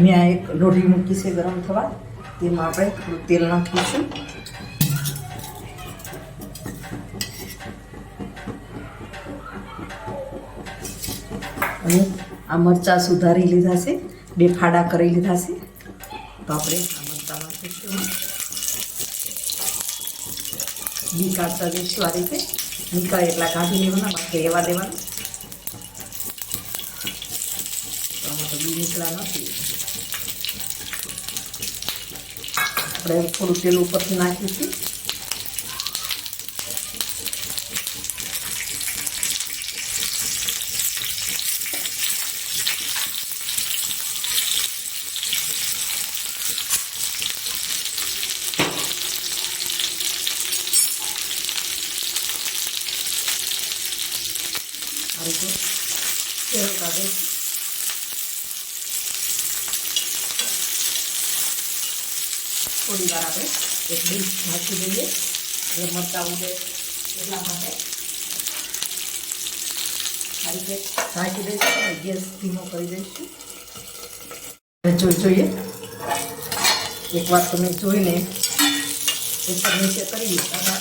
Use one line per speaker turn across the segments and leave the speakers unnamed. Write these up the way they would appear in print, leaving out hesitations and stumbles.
મેં આ એક લોઢી મૂકી છે ગરમ થવા, તેમાં આપણે થોડું તેલ નાખીશું. અને આ મરચાં સુધારી લીધા છે, 2 ફાડા કરી લીધા છે. તો આપણે આ મરચાં નાખીશું. બી કાઢતા જઈશું આ રીતે. નીકળે એટલા કાઢી લેવાના, બાકી રહેવા દેવાના. તો આમાં તો બી નીકળ્યા નથી. આપણે થોડું તેલ ઉપરથી નાખીશું. આ રીતે તેલ કાઢે. થોડી વાર આપણે એક ડીશ ઢાંકી દઈએ એટલે મરચાં ઉડે એટલા માટે આ રીતે ઢાંકી દઈશું અને ગેસ ધીમો કરી દઈશું. જોઈએ એકવાર તમે જોઈને ઉપર નીચે કરી દીધા.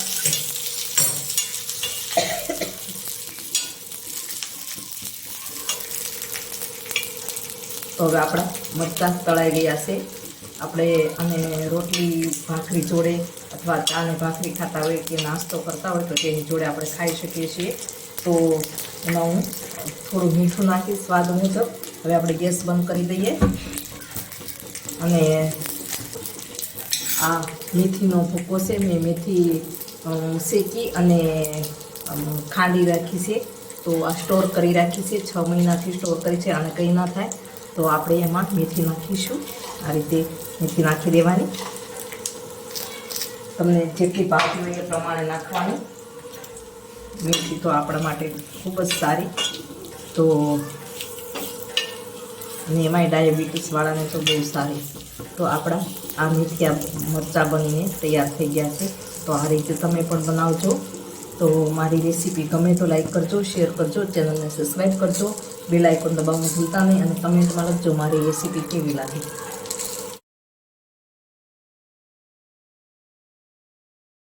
તો હવે આપણા મરચાં તળાઈ ગયા છે. આપણે અને રોટલી ભાખરી જોડે અથવા ચા ને ભાખરી ખાતા હોય કે નાસ્તો કરતા હોય તો તેની જોડે આપણે ખાઈ શકીએ છીએ. તો એમાં હું થોડું મીઠું નાખીશ સ્વાદ મુજબ. હવે આપણે ગેસ બંધ કરી દઈએ અને આ મેથીનો ભૂકો છે, મેં મેથી શેકી અને ખાંડી રાખી છે. તો આ સ્ટોર કરી રાખી છે, 6 મહિનાથી સ્ટોર કરી છે અને કંઈ ના થાય. તો આપણે એમાં મેથી નાખીશું. આ રીતે મેથી નાખી દેવાની. તમને જેટલી ભાવતી હોય એ પ્રમાણે નાખવાની. મેથી તો આપણા માટે ખૂબ જ સારી. તો અને એમાંય ડાયાબિટીસવાળાને તો બહુ સારી. તો આપણા આ મેથીયા મરચાં બનીને તૈયાર થઈ ગયા છે. તો આ રીતે તમે પણ બનાવજો. તો મારી રેસીપી ગમે તો લાઈક કરજો, શેર કરજો, ચેનલને સબસ્ક્રાઈબ કરજો, બેલ આઇકોન દબાવવાનું ભૂલતા નહીં અને કમેન્ટમાં લખજો મારી રેસીપી કેવી લાગી.